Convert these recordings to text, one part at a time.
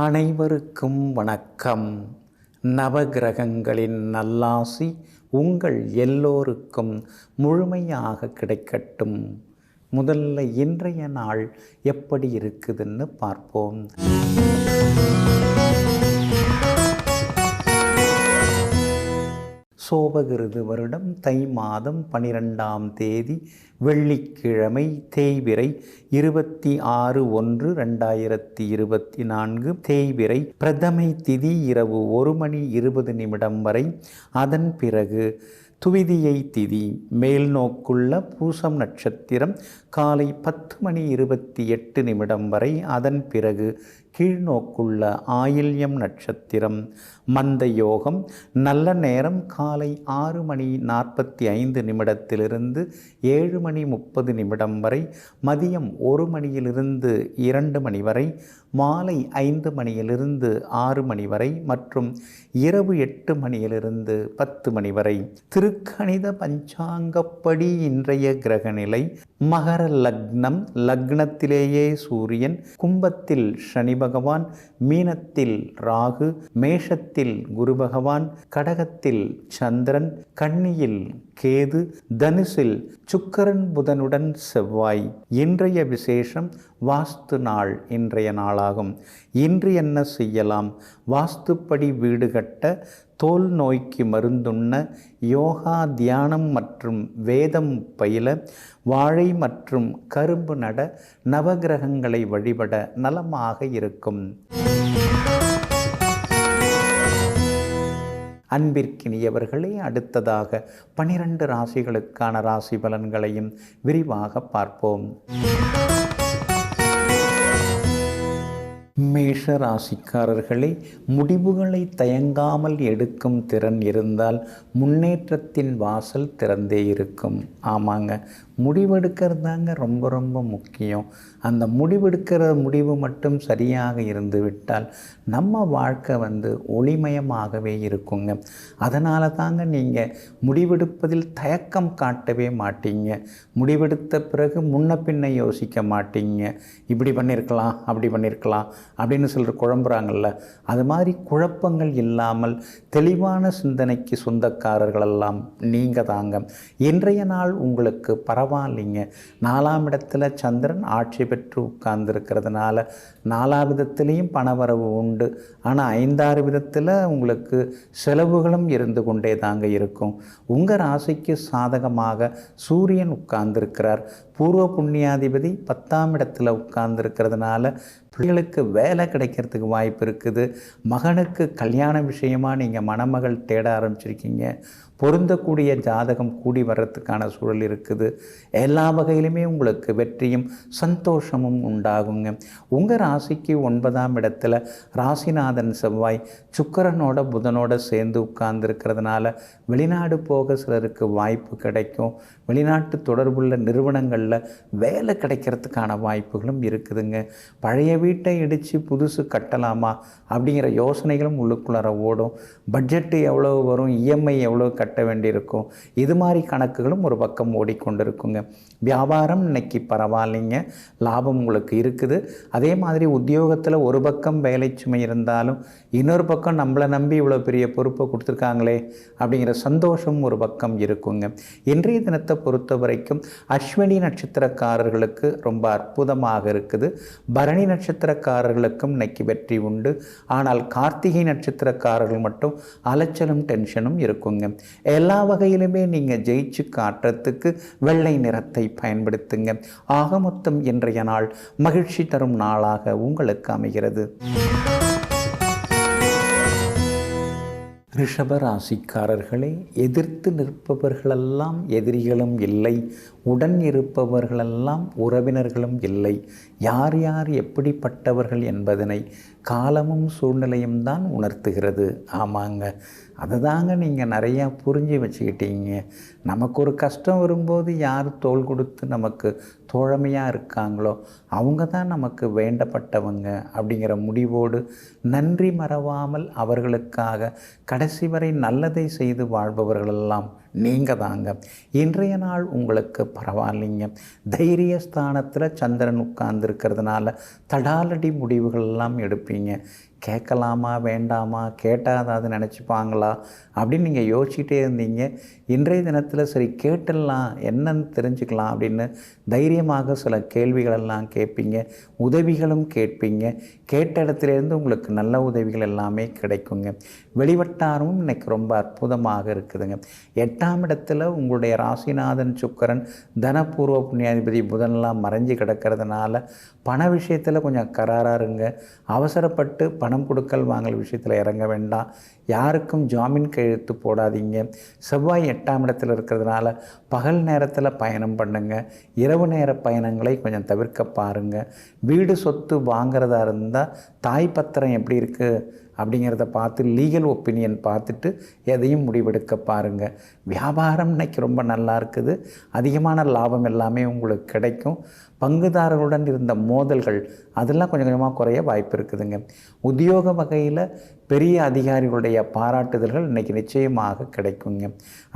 அனைவருக்கும் வணக்கம். நவகிரகங்களின் நல்லாசி உங்கள் எல்லோருக்கும் முழுமையாக கிடைக்கட்டும். முதல்ல இன்றைய நாள் எப்படி இருக்குதுன்னு பார்ப்போம். சோபகிருது வருடம் தை மாதம் 12ஆம் தேதி வெள்ளிக்கிழமை, தேய்பிறை 26/1/2024. தேய்பிறை பிரதமை திதி இரவு 1:20 வரை. அதன் பிறகு துவிதியை திதி, மேல் நோக்குள்ள பூசம் நட்சத்திரம் காலை 10:28 வரை. அதன் பிறகு கீழ்நோக்குள்ள ஆயில்யம் நட்சத்திரம். மந்த யோகம், நல்ல நேரம் காலை 6:45 7:30 வரை. மதியம் 1 மணியிலிருந்து 2 வரை. மாலை 5 6 வரை மற்றும் இரவு 8 10 வரை. திருக்கணித பஞ்சாங்கப்படி இன்றைய கிரகநிலை: மகர லக்னம், லக்னத்திலேயே சூரியன், கும்பத்தில் சனி பகவான், மீனத்தில் ராகு, மேஷத்தில் குரு பகவான், கடகத்தில் சந்திரன், கன்னியில் கேது, தனுசில் சுக்கிரன் புதனுடன் செவ்வாய். இன்றைய விசேஷம் வாஸ்து நாள் இன்றைய நாளாகும். இன்று என்ன செய்யலாம்? வாஸ்துப்படி வீடு கட்ட, தோல் நோய்க்கு மருந்துண்ண, யோகா தியானம் மற்றும் வேதம் பயில, வாழை மற்றும் கரும்பு நட, நவகிரகங்களை வழிபட நலமாக இருக்கும். அன்பிற்கினியவர்களே, அடுத்ததாக 12 ராசிகளுக்கான ராசி பலன்களையும் விரிவாக பார்ப்போம். மேஷ ராசிக்காரர்களே, முடிவுகளை தயங்காமல் எடுக்கும் திறன் இருந்தால் முன்னேற்றத்தின் வாசல் திறந்தே இருக்கும். ஆமாங்க, முடிவெடுக்கிறது தாங்க ரொம்ப ரொம்ப முக்கியம். அந்த முடிவு மட்டும் சரியாக இருந்து விட்டால் நம்ம வாழ்க்கை ஒளிமயமாகவே இருக்குங்க. அதனால தாங்க நீங்கள் முடிவெடுப்பதில் தயக்கம் காட்டவே மாட்டீங்க. முடிவெடுத்த பிறகு முன்ன பின்ன யோசிக்க மாட்டீங்க. இப்படி பண்ணியிருக்கலாம், அப்படி பண்ணியிருக்கலாம் அப்படின்னு சொல்கிற குழம்புறாங்கள்ல, அது மாதிரி குழப்பங்கள் இல்லாமல் தெளிவான சிந்தனைக்கு சொந்தக்காரர்களெல்லாம் நீங்கள் தாங்க. இன்றைய நாள் உங்களுக்கு பரவாயில்லைங்க. 4ஆம் இடத்துல சந்திரன் ஆட்சி பெற்று உட்கார்ந்துருக்கிறதுனால 4 விதத்திலையும் பணவரவு உண்டு. ஆனால் 5-6 விதத்தில் உங்களுக்கு செலவுகளும் இருந்து கொண்டே தாங்க இருக்கும். உங்கள் ராசிக்கு சாதகமாக சூரியன் உட்கார்ந்துருக்கிறார். பூர்வ புண்ணியாதிபதி 10ஆம் இடத்துல உட்கார்ந்துருக்கிறதுனால பிள்ளைகளுக்கு வேலை கிடைக்கிறதுக்கு வாய்ப்பு இருக்குது. மகனுக்கு கல்யாண விஷயமாக நீங்கள் மணமகள் தேட ஆரம்பிச்சிருக்கீங்க. பொருந்தக்கூடிய ஜாதகம் கூடி வர்றதுக்கான சூழல் இருக்குது. எல்லா வகையிலுமே உங்களுக்கு வெற்றியும் சந்தோஷமும் உண்டாகுங்க. உங்கள் ராசிக்கு 9ஆம் இடத்துல ராசிநாதன் செவ்வாய் சுக்கிரனோட புதனோட சேர்ந்து உட்கார்ந்துருக்கிறதுனால வெளிநாடு போக சிலருக்கு வாய்ப்பு கிடைக்கும். வெளிநாட்டு தொடர்புள்ள நிறுவனங்களில் வேலை கிடைக்கிறதுக்கான வாய்ப்புகளும் இருக்குதுங்க. பழைய வீட்டை இடித்து புதுசு கட்டலாமா அப்படிங்கிற யோசனைகளும் உள்ளுக்குள்ளார ஓடும். பட்ஜெட்டு எவ்வளோ வரும், இஎம்ஐ எவ்வளோ கட்ட வேண்டியிருக்கும், இது மாதிரி கணக்குகளும் ஒரு பக்கம் ஓடிக்கொண்டிருக்குங்க. வியாபாரம் இன்னைக்கு பரவாயில்லைங்க, லாபம் உங்களுக்கு இருக்குது. அதே மாதிரி உத்தியோகத்தில் ஒரு பக்கம் வேலை சுமை இருந்தாலும் இன்னொரு பக்கம் நம்மளை நம்பி இவ்வளோ பெரிய பொறுப்பை கொடுத்துருக்காங்களே அப்படிங்கிற சந்தோஷம் ஒரு பக்கம் இருக்குங்க. இன்றைய தினத்தை பொறுத்த வரைக்கும் அஸ்வினி நட்சத்திரக்காரர்களுக்கு ரொம்ப அற்புதமாக இருக்குது. பரணி நட்சத்திரக்காரர்களுக்கும் இன்னைக்கு வெற்றி உண்டு. ஆனால் கார்த்திகை நட்சத்திரக்காரர்கள் மட்டும் அலைச்சலும் டென்ஷனும் இருக்குங்க. எல்லா வகையிலுமே நீங்கள் ஜெயிச்சு காட்டுறதுக்கு வெள்ளை நிறத்தை பயன்படுத்துங்க. ஆக மொத்தம் இன்றைய நாள் மகிழ்ச்சி தரும் நாளாக உங்களுக்கு அமைகிறது. ரிஷப ராசிக்காரர்களே, எதிர்த்து நிற்பவர்களெல்லாம் எதிரிகளும் இல்லை, உடன் இருப்பவர்களெல்லாம் உறவினர்களும் இல்லை. யார் யார் எப்படிப்பட்டவர்கள் என்பதனை காலமும் சூழ்நிலையும் தான் உணர்த்துகிறது. ஆமாங்க, அதை தாங்க நீங்கள் நிறையா புரிஞ்சு வச்சுக்கிட்டீங்க. நமக்கு ஒரு கஷ்டம் வரும்போது யார் தோள் கொடுத்து நமக்கு தோழமையாக இருக்காங்களோ அவங்க தான் நமக்கு வேண்டப்பட்டவங்க அப்படிங்கிற முடிவோடு நன்றி மறவாமல் அவர்களுக்காக கடைசி வரை நல்லதை செய்து வாழ்பவர்களெல்லாம் நீங்கள் தாங்க. இன்றைய நாள் உங்களுக்கு பரவாயில்லைங்க. தைரியஸ்தானத்தில் சந்திரன் உட்கார்ந்துருக்கிறதுனால தடாலடி முடிவுகள் எல்லாம் எடுப்பீங்க. கேட்கலாமா வேண்டாமா, கேட்டால் அதாவது நினச்சிப்பாங்களா அப்படின்னு நீங்கள் யோசிச்சுட்டே இருந்தீங்க. இன்றைய தினத்தில் சரி கேட்டுடலாம், என்னன்னு தெரிஞ்சுக்கலாம் அப்படின்னு தைரியமாக சில கேள்விகளெல்லாம் கேட்பீங்க. உதவிகளும் கேட்பீங்க. கேட்ட இடத்துலேருந்து உங்களுக்கு நல்ல உதவிகள் எல்லாமே கிடைக்குங்க. வெளிவட்டாரமும் இன்றைக்கி ரொம்ப அற்புதமாக இருக்குதுங்க. 8ஆம் இடத்துல உங்களுடைய ராசிநாதன் சுக்கிரன் தனபூர்வ புண்ணியாதிபதி புதன்லாம் மறைஞ்சு கிடக்கிறதுனால பண விஷயத்தில் கொஞ்சம் கராராக இருங்க. அவசரப்பட்டு பணம் கொடுக்கல் வாங்கல் விஷயத்தில் இறங்க வேண்டாம். யாருக்கும் ஜாமீன் கையெழுத்து போடாதீங்க. செவ்வாய் 8ஆம் இடத்துல இருக்கிறதுனால பகல் நேரத்தில் பயணம் பண்ணுங்கள். இரவு நேர பயணங்களை கொஞ்சம் தவிர்க்க பாருங்கள். வீடு சொத்து வாங்கிறதா இருந்தால் தாய் பத்திரம் எப்படி இருக்குது அப்படிங்கிறத பார்த்து லீகல் ஒப்பீனியன் பார்த்துட்டு எதையும் முடிவெடுக்க பாருங்கள். வியாபாரம் இன்றைக்கி ரொம்ப நல்லா இருக்குது. அதிகமான லாபம் எல்லாமே உங்களுக்கு கிடைக்கும். பங்குதாரர்களுடன் இருந்த மோதல்கள் அதெல்லாம் கொஞ்சம் கொஞ்சமாக குறைய வாய்ப்பு இருக்குதுங்க. உத்தியோக வகையில் பெரிய அதிகாரிகளுடைய பாராட்டுதல்கள் இன்றைக்கி நிச்சயமாக கிடைக்குங்க.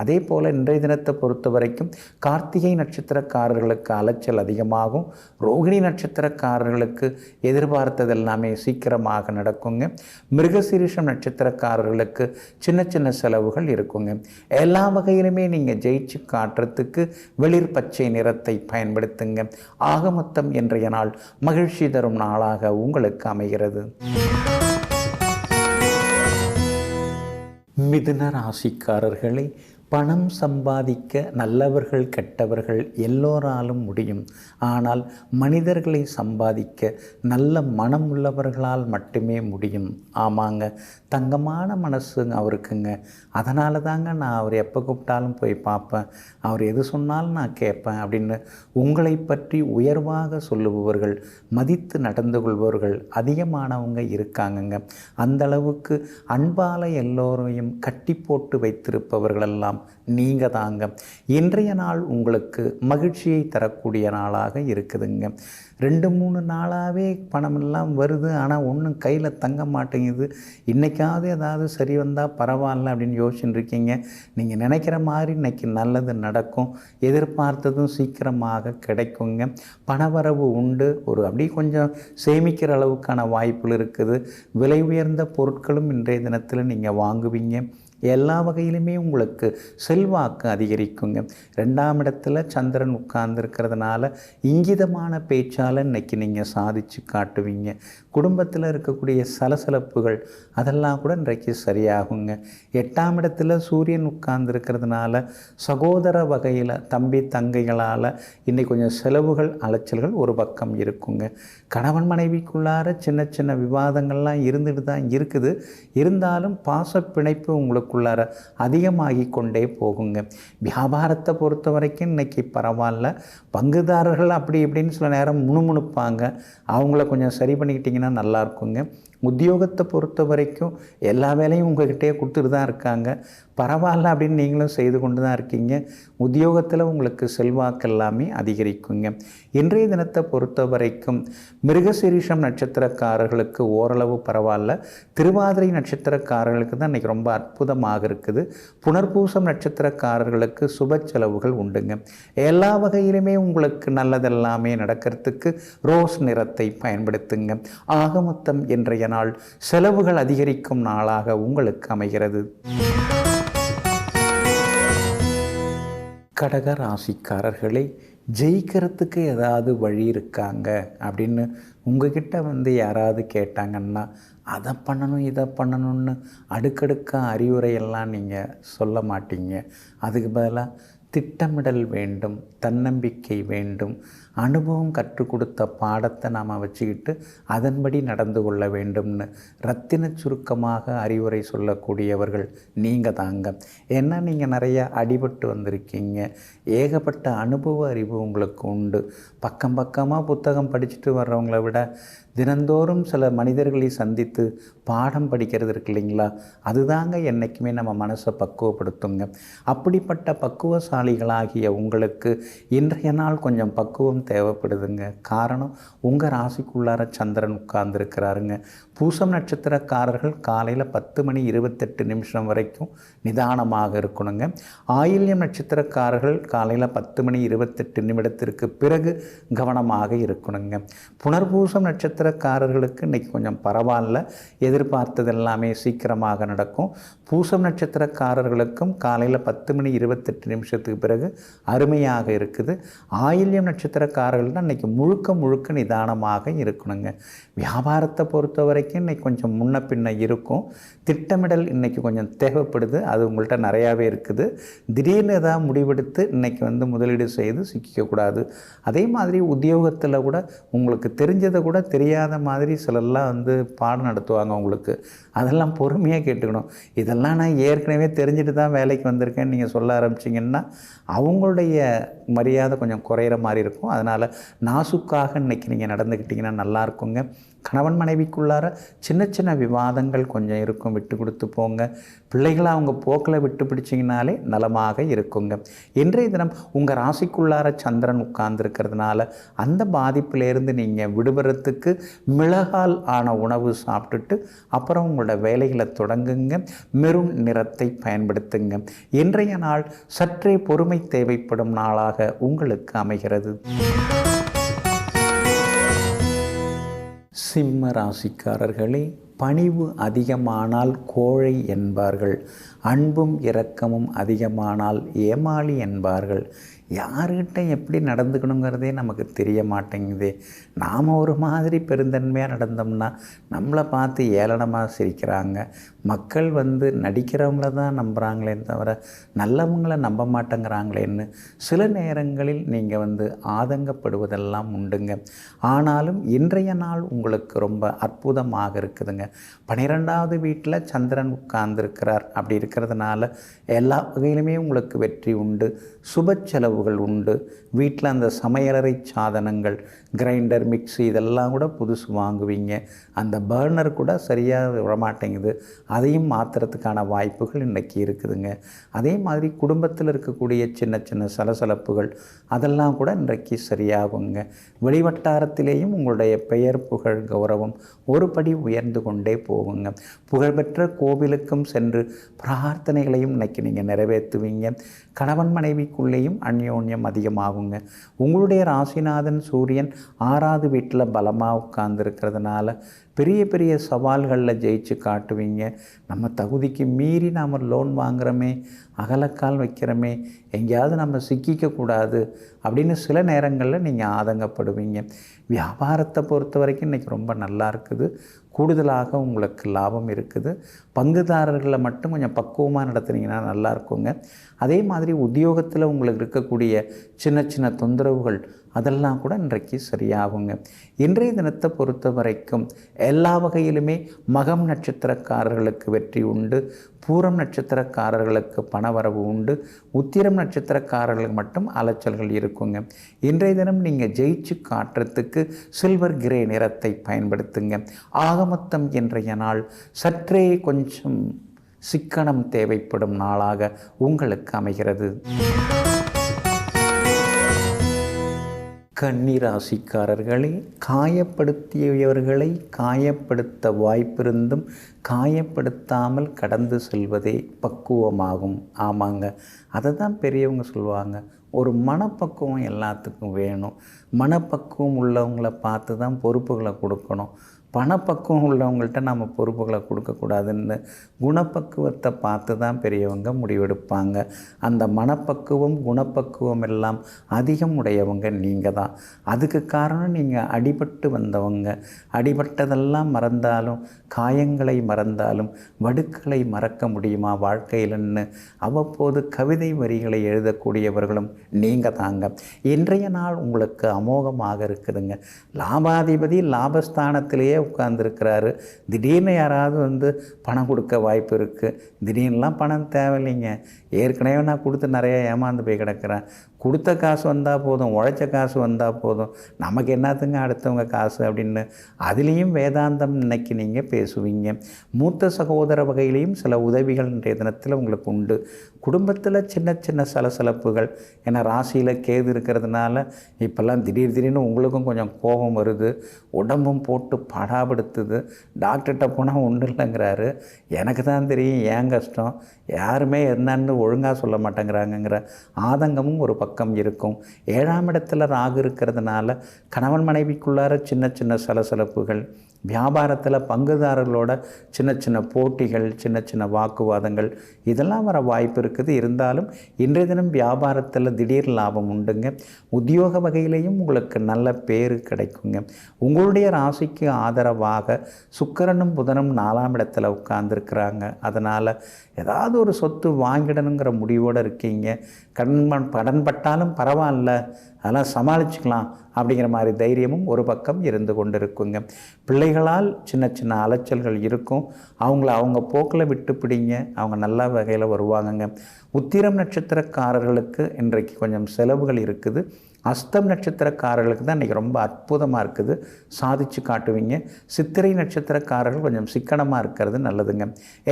அதே போல் இன்றைய தினத்தை பொறுத்த வரைக்கும் கார்த்திகை நட்சத்திரக்காரர்களுக்கு அலைச்சல் அதிகமாகும். ரோகிணி நட்சத்திரக்காரர்களுக்கு எதிர்பார்த்தது எல்லாமே சீக்கிரமாக நடக்குங்க. மிருகசீரிஷம் நட்சத்திரக்காரர்களுக்கு சின்ன சின்ன செலவுகள் இருக்குங்க. எல்லா வகையிலுமே நீங்கள் ஜெயிச்சு காட்டுறதுக்கு வெளிர் பச்சை நிறத்தை பயன்படுத்துங்க. ஆக மொத்தம் இன்றைய நாள் மகிழ்ச்சி தரும் நாளாக உங்களுக்கு அமைகிறது. மிதுன ராசிக்காரர்களை பணம் சம்பாதிக்க நல்லவர்கள் கெட்டவர்கள் எல்லோராலும் முடியும். ஆனால் மனிதர்களை சம்பாதிக்க நல்ல மனம் உள்ளவர்களால் மட்டுமே முடியும். ஆமாங்க, தங்கமான மனசுங்க அவருக்குங்க. அதனால தாங்க நான் அவர் எப்போ கூப்பிட்டாலும் போய் பார்ப்பேன், அவர் எது சொன்னாலும் நான் கேட்பேன் அப்படின்னு உங்களை பற்றி உயர்வாக சொல்லுபவர்கள், மதித்து நடந்து கொள்பவர்கள் அதிகமானவங்க இருக்காங்கங்க. அந்தளவுக்கு அன்பால் எல்லோரையும் கட்டி போட்டு வைத்திருப்பவர்களெல்லாம் நீங்கள் தாங்க. இன்றைய நாள் உங்களுக்கு மகிழ்ச்சியை தரக்கூடிய நாளாக இருக்குதுங்க. 2-3 நாளாகவே பணமெல்லாம் வருது, ஆனால் ஒன்றும் கையில் தங்க மாட்டேங்குது. இன்றைக்காவது ஏதாவது சரி வந்தால் பரவாயில்ல அப்படின்னு யோசிச்சுட்டு இருக்கீங்க. நீங்கள் நினைக்கிற மாதிரி இன்றைக்கி நல்லது நடக்கும். எதிர்பார்த்ததும் சீக்கிரமாக கிடைக்குங்க. பணவரவு உண்டு. அப்படியே கொஞ்சம் சேமிக்கிற அளவுக்கான வாய்ப்புகள் இருக்குது. விலை உயர்ந்த பொருட்களும் இன்றைய தினத்தில் நீங்கள் வாங்குவீங்க. எல்லா வகையிலுமே உங்களுக்கு செல்வாக்கு அதிகரிக்குங்க. 2ஆம் இடத்துல சந்திரன் உட்கார்ந்துருக்கிறதுனால இங்கிதமான பேச்சால் இன்றைக்கி நீங்கள் சாதித்து காட்டுவீங்க. குடும்பத்தில் இருக்கக்கூடிய சலசலப்புகள் அதெல்லாம் கூட இன்றைக்கு சரியாகுங்க. 8ஆம் இடத்துல சூரியன் உட்கார்ந்துருக்கிறதுனால சகோதர வகையில் தம்பி தங்கைகளால் இன்றைக்கி கொஞ்சம் செலவுகள் அலைச்சல்கள் ஒரு பக்கம் இருக்குங்க. கணவன் மனைவிக்குள்ளார சின்ன சின்ன விவாதங்கள்லாம் இருந்துட்டு தான் இருக்குது. இருந்தாலும் பாசப்பிணைப்பு உங்களுக்குள்ளார அதிகமாகி கொண்டே போகுங்க. வியாபாரத்தை பொறுத்த வரைக்கும் இன்றைக்கி பரவாயில்ல. பங்குதாரர்கள் அப்படி இப்படின்னு சில நேரம் முணுமுணுப்பாங்க. அவங்கள கொஞ்சம் சரி பண்ணிக்கிட்டிங்கன்னா நல்லா இருக்குங்க. உத்தியோகத்தை பொறுத்த வரைக்கும் எல்லா வேலையும் உங்கள்கிட்டயே கொடுத்துட்டு தான் இருக்காங்க. பரவாயில்ல அப்படின்னு நீங்களும் செய்து கொண்டு தான் இருக்கீங்க. உத்தியோகத்தில் உங்களுக்கு செல்வாக்கு எல்லாமே அதிகரிக்குங்க. இன்றைய தினத்தை பொறுத்த வரைக்கும் மிருகசீரிஷம் நட்சத்திரக்காரர்களுக்கு ஓரளவு பரவாயில்ல. திருவாதிரை நட்சத்திரக்காரர்களுக்கு தான் இன்றைக்கி ரொம்ப அற்புதமாக இருக்குது. புனர்பூசம் நட்சத்திரக்காரர்களுக்கு சுப செலவுகள் உண்டுங்க. எல்லா வகையிலுமே உங்களுக்கு நல்லதெல்லாமே நடக்கிறதுக்கு ரோஸ் நிறத்தை பயன்படுத்துங்க. ஆக மொத்தம் இன்றைய நாள் செலவுகள் அதிகரிக்கும் நாளாக உங்களுக்கு அமைகிறது. கடக ராசிக்காரர்களை ஜெயிக்கிறதுக்கு ஏதாவது வழி இருக்காங்க அப்படின்னு உங்ககிட்ட யாராவது கேட்டாங்கன்னா அதை பண்ணணும் இதை பண்ணணும்னு அடுக்கடுக்காக அறிவுரையெல்லாம் நீங்கள் சொல்ல மாட்டீங்க. அதுக்கு பதிலாக திட்டமிடல் வேண்டும், தன்னம்பிக்கை வேண்டும், அனுபவம் கற்றுக் கொடுத்த பாடத்தை நாம் வச்சுக்கிட்டு அதன்படி நடந்து கொள்ள வேண்டும்னு ரத்தின சுருக்கமாக அறிவுரை சொல்லக்கூடியவர்கள் நீங்கள் தாங்க. ஏன்னா நீங்கள் நிறைய அடிபட்டு வந்திருக்கீங்க. ஏகப்பட்ட அனுபவ அறிவு உங்களுக்கு உண்டு. பக்கம் பக்கமாக புத்தகம் படிச்சுட்டு வர்றவங்கள விட தினந்தோறும் சில மனிதர்களை சந்தித்து பாடம் படிக்கிறது இருக்கு இல்லைங்களா, அதுதாங்க என்றைக்குமே நம்ம மனசை பக்குவப்படுத்துங்க. அப்படிப்பட்ட பக்குவசாலிகளாகிய உங்களுக்கு இன்றைய நாள் கொஞ்சம் பக்குவம் தேவைப்படுதுங்க. காரணம், உங்கள் ராசிக்குள்ளார சந்திரன் உட்கார்ந்துருக்கிறாருங்க. பூசம் நட்சத்திரக்காரர்கள் காலையில் 10:28 வரைக்கும் நிதானமாக இருக்கணுங்க. ஆயில்யம் நட்சத்திரக்காரர்கள் காலையில் 10:28 பிறகு கவனமாக இருக்கணுங்க. புனர்பூசம் நட்சத்திரக்காரர்களுக்கு இன்றைக்கி கொஞ்சம் பரவாயில்ல, எதிர்பார்த்தது எல்லாமே சீக்கிரமாக நடக்கும். பூசம் நட்சத்திரக்காரர்களுக்கும் காலையில் 10:28 பிறகு அருமையாக இருக்குது. ஆயில்யம் நட்சத்திரக்காரர்கள் தான் இன்றைக்கி முழுக்க நிதானமாக இருக்கணுங்க. வியாபாரத்தை பொறுத்த வரைக்கும் இன்றைக்கி கொஞ்சம் முன்ன பின்ன இருக்கும். திட்டமிடல் இன்றைக்கி கொஞ்சம் தேவைப்படுது, அது உங்கள்கிட்ட நிறையாவே இருக்குது. திடீர்னு ஏதாவது முடிவெடுத்து இன்றைக்கி முதலீடு செய்து சிக்கிக்கக்கூடாது. அதே மாதிரி உத்தியோகத்தில் கூட உங்களுக்கு தெரிஞ்சதை கூட தெரியாத மாதிரி சிலர்லாம் பாடம் நடத்துவாங்க உங்களுக்கு. அதெல்லாம் பொறுமையாக கேட்டுக்கணும். இதெல்லாம் நான் ஏற்கனவே தெரிஞ்சுட்டு தான் வேலைக்கு வந்திருக்கேன்னு நீங்கள் சொல்ல ஆரம்பிச்சிங்கன்னா அவங்களுடைய மரியாதை கொஞ்சம் குறையிற மாதிரி இருக்கும். அதனால் நாசுக்காக இன்றைக்கி நீங்கள் நடந்துக்கிட்டிங்கன்னா நல்லாயிருக்குங்க. கணவன் மனைவிக்குள்ளார சின்ன விவாதங்கள் கொஞ்சம் இருக்கும், விட்டு கொடுத்து போங்க. பிள்ளைகளை அவங்க போக்கில் விட்டு பிடிச்சிங்கனாலே நலமாக இருக்குங்க. இன்றைய தினம் உங்கள் ராசிக்குள்ளார சந்திரன் உட்கார்ந்துருக்கிறதுனால அந்த பாதிப்பிலேருந்து நீங்கள் விடுபடுறதுக்கு மிளகால் ஆன உணவு சாப்பிட்டுட்டு அப்புறம் உங்களோட வேலைகளை தொடங்குங்க. மெரூன் நிறத்தை பயன்படுத்துங்க. இன்றைய நாள் சற்றே பொறுமை தேவைப்படும் நாளாக உங்களுக்கு அமைகிறது. சிம்ம ராசிக்காரர்களே, பணிவு அதிகமானால் கோழை என்பார்கள், அன்பும் இரக்கமும் அதிகமானால் ஏமாளி என்பார்கள். யார்கிட்ட எப்படி நடந்துக்கணுங்கிறதே நமக்கு தெரிய மாட்டேங்குதே. நாம் ஒரு மாதிரி பெருந்தன்மையாக நடந்தோம்னா நம்மளை பார்த்து ஏளனமாக சிரிக்கிறாங்க. மக்கள் நடிக்கிறவங்கள தான் நம்புகிறாங்களே தவிர நல்லவங்களை நம்ப மாட்டேங்கிறாங்களேன்னு சில நேரங்களில் நீங்கள் ஆதங்கப்படுவதெல்லாம் உண்டுங்க. ஆனாலும் இன்றைய நாள் உங்களுக்கு ரொம்ப அற்புதமாக இருக்குதுங்க. 12வது வீட்டில் சந்திரன் உட்கார்ந்துருக்கிறார். அப்படி இருக்கிறதுனால எல்லா வகையிலுமே உங்களுக்கு வெற்றி உண்டு. சுப செலவுகள் உண்டு. வீட்டில் அந்த சமையலறை சாதனங்கள், கிரைண்டர், மிக்ஸி இதெல்லாம் கூட புதுசு வாங்குவீங்க. அந்த பர்னர் கூட சரியாக விடமாட்டேங்குது, அதையும் மாற்றுறதுக்கான வாய்ப்புகள் இன்றைக்கி இருக்குதுங்க. அதே மாதிரி குடும்பத்தில் இருக்கக்கூடிய சின்ன சலசலப்புகள் அதெல்லாம் கூட இன்றைக்கு சரியாகுங்க. வெளிவட்டாரத்திலேயும் உங்களுடைய பெயர், புகழ், கௌரவம் ஒரு படி உயர்ந்து கொண்டே போகுங்க. புகழ்பெற்ற கோவிலுக்கும் சென்று பிரார்த்தனைகளையும் இன்றைக்கி நீங்கள் நிறைவேற்றுவீங்க. கணவன் மனைவிக்குள்ளேயும் அந்யோன்யம் அதிகமாகுங்க. உங்களுடைய ராசிநாதன் சூரியன் 6வது வீட்டில் பலமாக உட்கார்ந்துருக்கிறதுனால பெரிய சவால்களில் ஜெயிச்சு காட்டுவீங்க. நம்ம தகுதிக்கு மீறி நாம் லோன் வாங்குகிறோமே, அகலக்கால் வைக்கிறோமே, எங்கேயாவது நம்ம சிக்கிக்கக்கூடாது அப்படின்னு சில நேரங்களில் நீங்கள் ஆதங்கப்படுவீங்க. வியாபாரத்தை பொறுத்த வரைக்கும் இன்றைக்கி ரொம்ப நல்லா இருக்குது. கூடுதலாக உங்களுக்கு லாபம் இருக்குது. பங்குதாரர்களை மட்டும் கொஞ்சம் பக்குவமாக நடத்துனீங்கன்னா நல்லா இருக்குங்க. அதே மாதிரி உத்தியோகத்தில் உங்களுக்கு இருக்கக்கூடிய சின்ன தொந்தரவுகள் அதெல்லாம் கூட இன்றைக்கு சரியாகுங்க. இன்றைய தினத்தை பொறுத்த வரைக்கும் எல்லா வகையிலுமே மகம் நட்சத்திரக்காரர்களுக்கு வெற்றி உண்டு. பூரம் நட்சத்திரக்காரர்களுக்கு பணவரவு உண்டு. உத்திரம் நட்சத்திரக்காரர்களுக்கு மட்டும் அலைச்சல்கள் இருக்குங்க. இன்றைய தினம் நீங்கள் ஜெயிச்சு காட்டுறதுக்கு சில்வர் கிரே நிறத்தை பயன்படுத்துங்க. ஆகமொத்தம் இன்றைய நாள் சற்றே கொஞ்சம் சிக்கனம் தேவைப்படும் நாளாக உங்களுக்கு அமைகிறது. கன்னிராசிக்காரர்களே, காயப்படுத்தியவர்களை காயப்படுத்த வாய்ப்பிருந்தும் காயப்படுத்தாமல் கடந்து செல்வதே பக்குவமாகும். ஆமாங்க, அதை தான் பெரியவங்க சொல்லுவாங்க. ஒரு மனப்பக்குவம் எல்லாத்துக்கும் வேணும். மனப்பக்குவம் உள்ளவங்களை பார்த்து தான் பொறுப்புகளை கொடுக்கணும். பணப்பக்குவம் உள்ளவங்கள்ட்ட நம்ம பொறுப்புகளை கொடுக்கக்கூடாதுன்னு குணப்பக்குவத்தை பார்த்து தான் பெரியவங்க முடிவெடுப்பாங்க. அந்த மனப்பக்குவம், குணப்பக்குவம் எல்லாம் அதிகம் உடையவங்க நீங்கள் தான். அதுக்கு காரணம் நீங்கள் அடிபட்டு வந்தவங்க. அடிபட்டதெல்லாம் மறந்தாலும், காயங்களை மறந்தாலும் வடுக்களை மறக்க முடியுமா வாழ்க்கையிலன்னு அவ்வப்போது கவிதை வரிகளை எழுதக்கூடியவர்களும் நீங்கள் தாங்க. இன்றைய நாள் உங்களுக்கு அமோகமாக இருக்குதுங்க. லாபாதிபதி லாபஸ்தானத்திலேயே உட்கார்ந்துருக்கிறாரு. திடீர்னு யாராவது பணம் கொடுக்க வாய்ப்பு இருக்குது. திடீர்னுலாம் பணம் தேவையில்லைங்க. ஏற்கனவே நான் கொடுத்து நிறைய ஏமாந்து போய் கிடக்கிறேன். கொடுத்த காசு வந்தால் போதும், உழைச்ச காசு வந்தால் போதும், நமக்கு என்னத்துங்க அடுத்தவங்க காசு அப்படின்னு அதுலேயும் வேதாந்தம் இன்னைக்கு நீங்கள் பேசுவீங்க. மூத்த சகோதர வகையிலையும் சில உதவிகள் இன்றைய தினத்தில் உங்களுக்கு உண்டு. குடும்பத்தில் சின்ன சின்ன சலசலப்புகள், ஏன்னா ராசியில் கேது இருக்கிறதுனால இப்போல்லாம் திடீர்னு உங்களுக்கும் கொஞ்சம் கோபம் வருது, உடம்பும் போட்டு படாபடுத்துது. டாக்டர்கிட்ட போனால் ஒன்றும் இல்லைங்கிறாரு, எனக்கு தான் தெரியும் ஏன் கஷ்டம், யாருமே என்னன்னு ஒழுங்காக சொல்ல மாட்டேங்கிறாங்கங்கிற ஆதங்கமும் ஒரு பக்கம் இருக்கும். 7ஆம் இடத்துல ராகு இருக்கிறதுனால கணவன் மனைவிக்குள்ளார சின்ன சின்ன சலசலப்புகள், வியாபாரத்தில் பங்குதாரர்களோட சின்ன சின்ன போட்டிகள், சின்ன சின்ன வாக்குவாதங்கள் இதெல்லாம் வர வாய்ப்பு இருக்குது. இருந்தாலும் இன்றைய தினம் வியாபாரத்தில் திடீர் லாபம் உண்டுங்க. உத்தியோக வகையிலையும் உங்களுக்கு நல்ல பேர் கிடைக்குங்க. உங்களுடைய ராசிக்கு ஆதரவாக சுக்கிரனும் புதனும் 4ஆம் இடத்துல உட்கார்ந்துருக்கிறாங்க. அதனால் ஏதாவது ஒரு சொத்து வாங்கிடணுங்கிற முடிவோடு இருக்கீங்க. கடன் பட்டாலும் பரவாயில்ல, அதெல்லாம் சமாளிச்சுக்கலாம் அப்படிங்கிற மாதிரி தைரியமும் ஒரு பக்கம் இருந்து கொண்டு இருக்குங்க. பிள்ளைகளால் சின்ன சின்ன அலைச்சல்கள் இருக்கும், அவங்கள அவங்க போக்கில் விட்டு பிடிங்க, அவங்க நல்ல வகையில் வருவாங்கங்க. உத்திரம் நட்சத்திரக்காரர்களுக்கு இன்றைக்கு கொஞ்சம் செலவுகள் இருக்குது. அஸ்தம் நட்சத்திரக்காரர்களுக்கு தான் இன்றைக்கி ரொம்ப அற்புதமாக இருக்குது, சாதிச்சு காட்டுவீங்க. சித்திரை நட்சத்திரக்காரர்கள் கொஞ்சம் சிக்கனமாக இருக்கிறது நல்லதுங்க.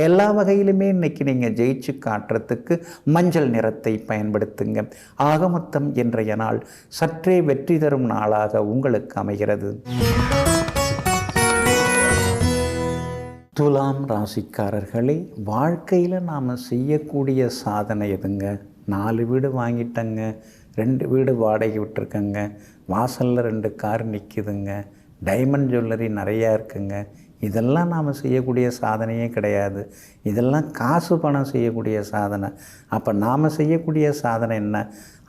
எல்லா வகையிலுமே இன்றைக்கி நீங்கள் ஜெயிச்சு காட்டுறதுக்கு மஞ்சள் நிறத்தை பயன்படுத்துங்க. ஆக மொத்தம் இன்றைய நாள் சற்றே வெற்றி தரும் நாளாக உங்களுக்கு அமைகிறது. துலாம் ராசிக்காரர்களே, வாழ்க்கையில் நாம் செய்யக்கூடிய சாதனை எதுங்க? 4 வீடு வாங்கிட்டங்க, 2 வீடு வாடகை விட்டுருக்கங்க, வாசலில் 2 கார் நிற்கிதுங்க, டைமண்ட் ஜுவல்லரி நிறையா இருக்குங்க. இதெல்லாம் நாம் செய்யக்கூடிய சாதனையே கிடையாது. இதெல்லாம் காசு பணம் செய்யக்கூடிய சாதனை. அப்போ நாம் செய்யக்கூடிய சாதனை என்ன?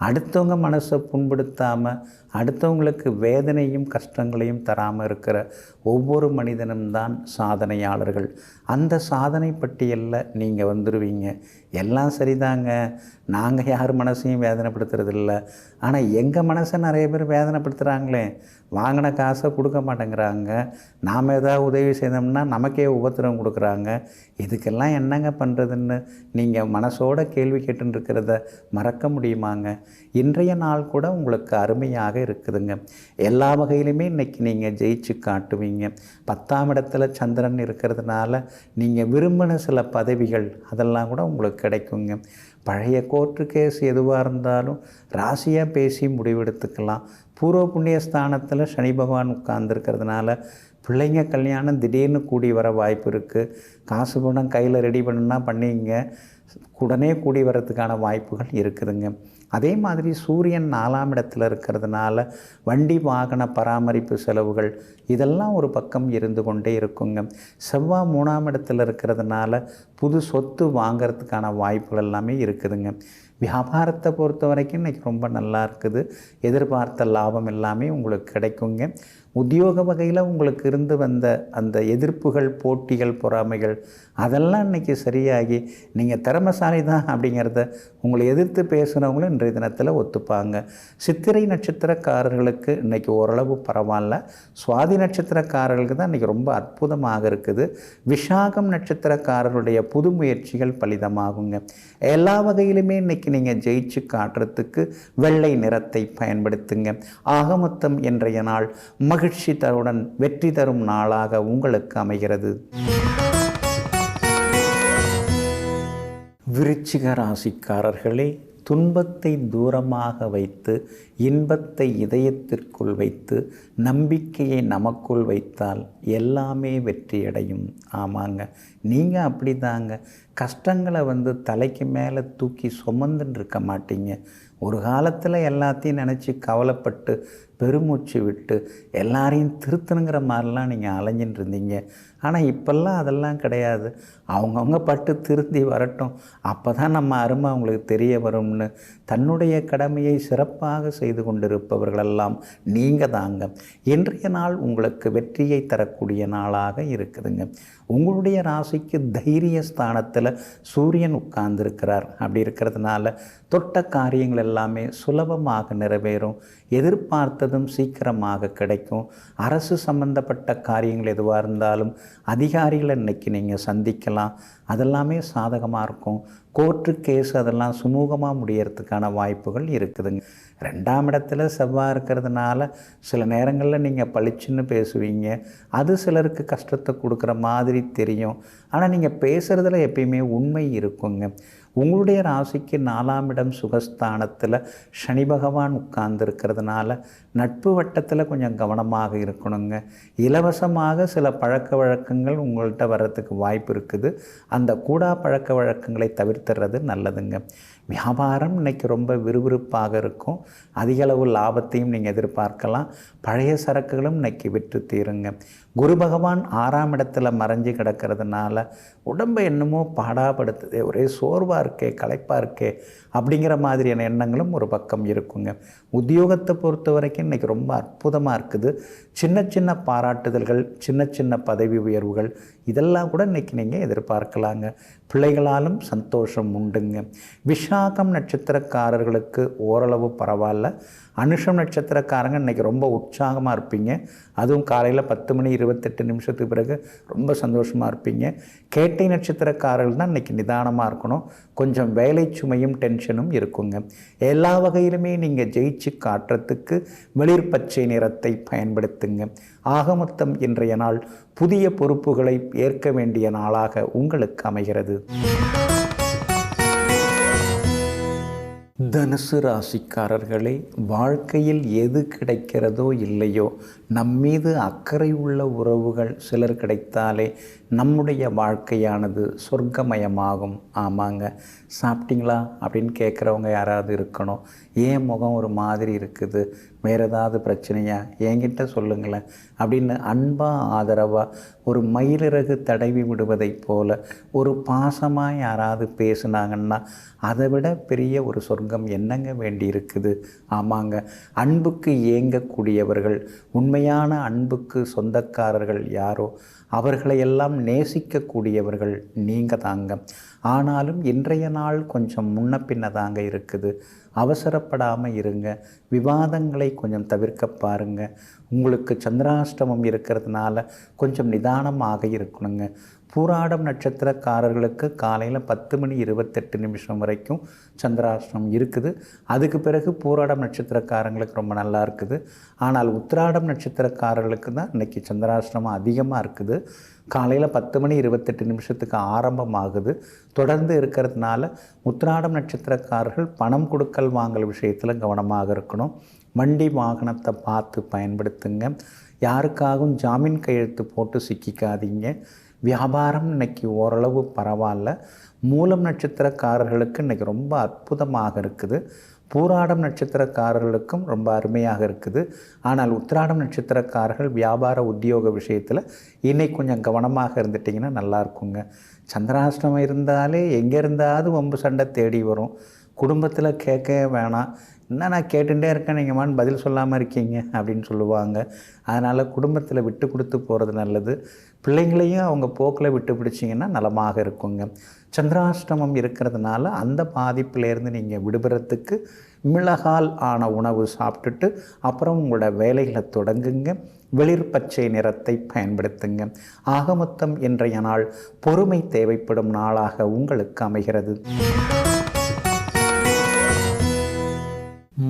அடுத்தவங்க மனசை புண்படுத்தாமல், அடுத்தவங்களுக்கு வேதனையும் கஷ்டங்களையும் தராமல் இருக்கிற ஒவ்வொரு மனிதனும் தான் சாதனையாளர்கள். அந்த சாதனை பட்டியலில் நீங்கள் வந்துடுவீங்க. எல்லாம் சரிதாங்க, நாங்கள் யார் மனசையும் வேதனைப்படுத்துறதில்ல, ஆனால் எங்கள் மனசை நிறைய பேர் வேதனைப்படுத்துகிறாங்களே, வாங்கின காசை கொடுக்க மாட்டேங்கிறாங்க, நாம் ஏதாவது உதவி செய்தோம்னா நமக்கே உபத்திரம் கொடுக்குறாங்க, இதுக்கெல்லாம் என்னங்க பண்ணுறதுன்னு நீங்கள் மனசோட கேள்வி கேட்டுன்னு இருக்கிறத மறக்க முடியுமாங்க? இன்றைய நாள் கூட உங்களுக்கு அருமையாக இருக்குதுங்க. எல்லா வகையிலுமே இன்றைக்கி நீங்கள் ஜெயிச்சு காட்டுவீங்க. 10ஆம் இடத்துல சந்திரன் இருக்கிறதுனால நீங்கள் விரும்பின சில பதவிகள் அதெல்லாம் கூட உங்களுக்கு கிடைக்குங்க. பழைய கோர்ட்டு கேஸ் எதுவாக இருந்தாலும் ராசியாக பேசி முடிவெடுத்துக்கலாம். பூர்வ புண்ணிய ஸ்தானத்தில் சனி பகவான் உட்கார்ந்துருக்கிறதுனால பிள்ளைங்க கல்யாணம் திடீர்னு கூடி வர வாய்ப்பு இருக்குது. காசு பணம் கையில் ரெடி பண்ணுன்னா பண்ணிங்க, உடனே கூடி வரத்துக்கான வாய்ப்புகள் இருக்குதுங்க. அதே மாதிரி சூரியன் 4ஆம் இடத்துல இருக்கிறதுனால வண்டி வாகன பராமரிப்பு செலவுகள் இதெல்லாம் ஒரு பக்கம் இருந்து கொண்டே இருக்குங்க. செவ்வாய் 3ஆம் இடத்துல இருக்கிறதுனால புது சொத்து வாங்கிறதுக்கான வாய்ப்புகள் எல்லாமே இருக்குதுங்க. வியாபாரத்தை பொறுத்த வரைக்கும் இன்றைக்கி ரொம்ப நல்லா இருக்குது. எதிர்பார்த்த லாபம் எல்லாமே உங்களுக்கு கிடைக்குங்க. உத்தியோக வகையில் உங்களுக்கு இருந்து வந்த அந்த எதிர்ப்புகள், போட்டிகள், பொறாமைகள் அதெல்லாம் இன்றைக்கி சரியாகி நீங்கள் திறமைசாலி தான் அப்படிங்கிறத உங்களை எதிர்த்து பேசுகிறவங்களும் இன்றைய தினத்தில் ஒத்துப்பாங்க. சித்திரை நட்சத்திரக்காரர்களுக்கு இன்றைக்கி ஓரளவு பரவாயில்ல. சுவாதி நட்சத்திரக்காரர்களுக்கு தான் இன்றைக்கி ரொம்ப அற்புதமாக இருக்குது. விஷாகம் நட்சத்திரக்காரர்களுடைய புது முயற்சிகள் பலிதமாகுங்க. எல்லா வகையிலுமே இன்றைக்கி நீங்கள் ஜெயிச்சு காட்டுறதுக்கு வெள்ளை நிறத்தை பயன்படுத்துங்க. ஆக மொத்தம் இன்றைய நாள் மகிழ்ச்சி தருடன் வெற்றி தரும் நாளாக உங்களுக்கு அமைகிறது. விருச்சிக ராசிக்காரர்களே, துன்பத்தை தூரமாக வைத்து இன்பத்தை இதயத்திற்குள் வைத்து நம்பிக்கையை நமக்குள் வைத்தால் எல்லாமே வெற்றியடையும். ஆமாங்க, நீங்கள் அப்படி தாங்க. கஷ்டங்களை தலைக்கு மேலே தூக்கி சுமந்துன்னு இருக்க மாட்டீங்க. ஒரு காலத்தில் எல்லாத்தையும் நினச்சி கவலைப்பட்டு பெருமூச்சு விட்டு எல்லாரையும் திருத்தணுங்கிற மாதிரிலாம் நீங்கள் அலைஞ்சின்னு இருந்தீங்க. ஆனால் இப்போல்லாம் அதெல்லாம் கிடையாது. அவங்கவுங்க பட்டு திருந்தி வரட்டும், அப்போ தான் நம்ம அருமை அவங்களுக்கு தெரிய வரும்னு தன்னுடைய கடமையை சிறப்பாக செய்து கொண்டிருப்பவர்களெல்லாம் நீங்கள் தாங்க. இன்றைய நாள் உங்களுக்கு வெற்றியை தரக்கூடிய நாளாக இருக்குதுங்க. உங்களுடைய ராசிக்கு தைரிய ஸ்தானத்தில் சூரியன் உட்கார்ந்துருக்கிறார். அப்படி இருக்கிறதுனால தொட்ட காரியங்கள் எல்லாமே சுலபமாக நிறைவேறும். எதிர்பார்த்த எதிர்பார்த்ததும் சீக்கிரமாக கிடைக்கும். அரசு சம்பந்தப்பட்ட காரியங்கள் எதுவாக இருந்தாலும் அதிகாரிகளை இன்றைக்கி நீங்கள் சந்திக்கலாம். அதெல்லாமே சாதகமாக இருக்கும். கோர்ட்டு கேஸ் அதெல்லாம் சுமூகமாக முடியறதுக்கான வாய்ப்புகள் இருக்குதுங்க. 2ஆம் இடத்துல செவ்வாய் இருக்கிறதுனால சில நேரங்களில் நீங்கள் பளிச்சுன்னு பேசுவீங்க. அது சிலருக்கு கஷ்டத்தை கொடுக்குற மாதிரி தெரியும். ஆனால் நீங்கள் பேசுகிறதுல எப்பயுமே உண்மை இருக்குங்க. உங்களுடைய ராசிக்கு 4ஆம் இடம் சுகஸ்தானத்தில் சனி பகவான் உட்கார்ந்துருக்கிறதுனால நட்பு வட்டத்தில் கொஞ்சம் கவனமாக இருக்கணுங்க. இலவசமாக சில பழக்க வழக்கங்கள் உங்கள்கிட்ட வர்றதுக்கு வாய்ப்பு இருக்குது. அந்த கூடா பழக்க வழக்கங்களை தவிர்த்துறது நல்லதுங்க. வியாபாரம் இன்றைக்கி ரொம்ப விறுவிறுப்பாக இருக்கும். அதிகளவு லாபத்தையும் நீங்கள் எதிர்பார்க்கலாம். பழைய சரக்குகளும் இன்றைக்கி விற்று தீருங்க. குரு பகவான் 6ஆம் இடத்துல மறைஞ்சு கிடக்கிறதுனால உடம்பை என்னமோ பாடாப்படுத்துதே, ஒரே சோர்வாக இருக்கே, களைப்பாக இருக்கே அப்படிங்கிற மாதிரியான எண்ணங்களும் ஒரு பக்கம் இருக்குங்க. உத்தியோகத்தை பொறுத்த வரைக்கும் இன்றைக்கி ரொம்ப அற்புதமாக இருக்குது. சின்ன சின்ன பாராட்டுதல்கள், சின்ன சின்ன பதவி உயர்வுகள் இதெல்லாம் கூட இன்றைக்கி நீங்கள் எதிர்பார்க்கலாங்க. பிள்ளைகளாலும் சந்தோஷம் உண்டுங்க. விஷாகம் நட்சத்திரக்காரர்களுக்கு ஓரளவு பரவாயில்ல. அனுஷம் நட்சத்திரக்காரங்க இன்றைக்கி ரொம்ப உற்சாகமாக இருப்பீங்க. அதுவும் காலையில் 10:28 பிறகு ரொம்ப சந்தோஷமாக இருப்பீங்க. கேட்டை நட்சத்திரக்காரர்கள் தான் இன்றைக்கி நிதானமாக இருக்கணும். கொஞ்சம் வேலை சுமையும் டென்ஷனும் இருக்குங்க. எல்லா வகையிலுமே நீங்கள் ஜெயிச்சு காட்டுறதுக்கு வெளிர் பச்சை நிறத்தை பயன்படுத்துங்க. ஆக மொத்தம் இன்றைய நாள் புதிய பொறுப்புகளை ஏற்க வேண்டிய நாளாக உங்களுக்கு அமைகிறது. தனுசு ராசிக்காரர்களே, வாழ்க்கையில் எது கிடைக்கிறதோ இல்லையோ நம்மீது அக்கறை உள்ள உறவுகள் சிலர் கிடைத்தாலே நம்முடைய வாழ்க்கையானது சொர்க்கமயமாகும். ஆமாங்க. சாப்பிட்டீங்களா அப்படின்னு கேட்குறவங்க யாராவது இருக்கணும். ஏன் முகம் ஒரு மாதிரி இருக்குது, வேறு ஏதாவது பிரச்சனையா, என்கிட்ட சொல்லுங்களேன் அப்படின்னு அன்பாக ஆதரவாக ஒரு மயிலிறகு தடவி விடுவதைப் போல ஒரு பாசமாக யாராவது பேசுனாங்கன்னா அதை விட பெரிய ஒரு சொர்க்கம் என்னங்க வேண்டி இருக்குது. ஆமாங்க. அன்புக்கு ஏங்கக்கூடியவர்கள், உண்மையான அன்புக்கு சொந்தக்காரர்கள் யாரோ அவர்களையெல்லாம் நேசிக்கக்கூடியவர்கள் நீங்கள் தாங்க. ஆனாலும் இன்றைய நாள் கொஞ்சம் முன்ன பின்ன தாங்க இருக்குது. அவசரப்படாமல் இருங்க. விவாதங்களை கொஞ்சம் தவிர்க்க பாருங்கள். உங்களுக்கு சந்திராஷ்டமம் இருக்கிறதுனால கொஞ்சம் நிதானமாக இருக்கணுங்க. பூராடம் நட்சத்திரக்காரர்களுக்கு காலையில் 10:28 வரைக்கும் சந்திராஷ்டமம் இருக்குது. அதுக்கு பிறகு பூராடம் நட்சத்திரக்காரங்களுக்கு ரொம்ப நல்லா இருக்குது. ஆனால் உத்திராடம் நட்சத்திரக்காரர்களுக்கு தான் இன்றைக்கி சந்திராஷ்டமம் அதிகமாக இருக்குது. காலையில் 10:28 ஆரம்பமாகுது. தொடர்ந்து இருக்கிறதுனால உத்திராடம் நட்சத்திரக்காரர்கள் பணம் கொடுக்கல் வாங்கல் விஷயத்தில் கவனமாக இருக்கணும். வண்டி வாகனத்தை பார்த்து பயன்படுத்துங்க. யாருக்காகவும் ஜாமீன் கையெழுத்து போட்டு சிக்கிக்காதீங்க. வியாபாரம் இன்றைக்கி ஓரளவு பரவாயில்ல. மூலம் நட்சத்திரக்காரர்களுக்கு இன்றைக்கி ரொம்ப அற்புதமாக இருக்குது. பூராடம் நட்சத்திரக்காரர்களுக்கும் ரொம்ப அருமையாக இருக்குது. ஆனால் உத்திராடம் நட்சத்திரக்காரர்கள் வியாபார உத்தியோக விஷயத்தில் இன்னைக்கு கொஞ்சம் கவனமாக இருந்துட்டிங்கன்னா நல்லாயிருக்குங்க. சந்திராஷ்டமம் இருந்தாலே எங்கே இருந்தாவது வம்பு சண்டை தேடி வரும். குடும்பத்தில் கேட்க வேணாம், என்ன நான் கேட்டுகிட்டே இருக்கேன் நீங்கள்மான்னு பதில் சொல்லாமல் இருக்கீங்க அப்படின்னு சொல்லுவாங்க. அதனால் குடும்பத்தில் விட்டு கொடுத்து போகிறது நல்லது. பிள்ளைங்களையும் அவங்க போக்கில் விட்டு பிடிச்சிங்கன்னா நலமாக இருக்குங்க. சந்திராஷ்டமம் இருக்கிறதுனால அந்த பாதிப்பிலேருந்து நீங்கள் விடுபடுறதுக்கு மிளகால் ஆன உணவு சாப்பிட்டுட்டு அப்புறம் உங்களோட வேலைகளை தொடங்குங்க. வெளிர் பச்சை நிறத்தை பயன்படுத்துங்க. ஆக மொத்தம் இன்றைய நாள் பொறுமை தேவைப்படும் நாளாக உங்களுக்கு அமைகிறது.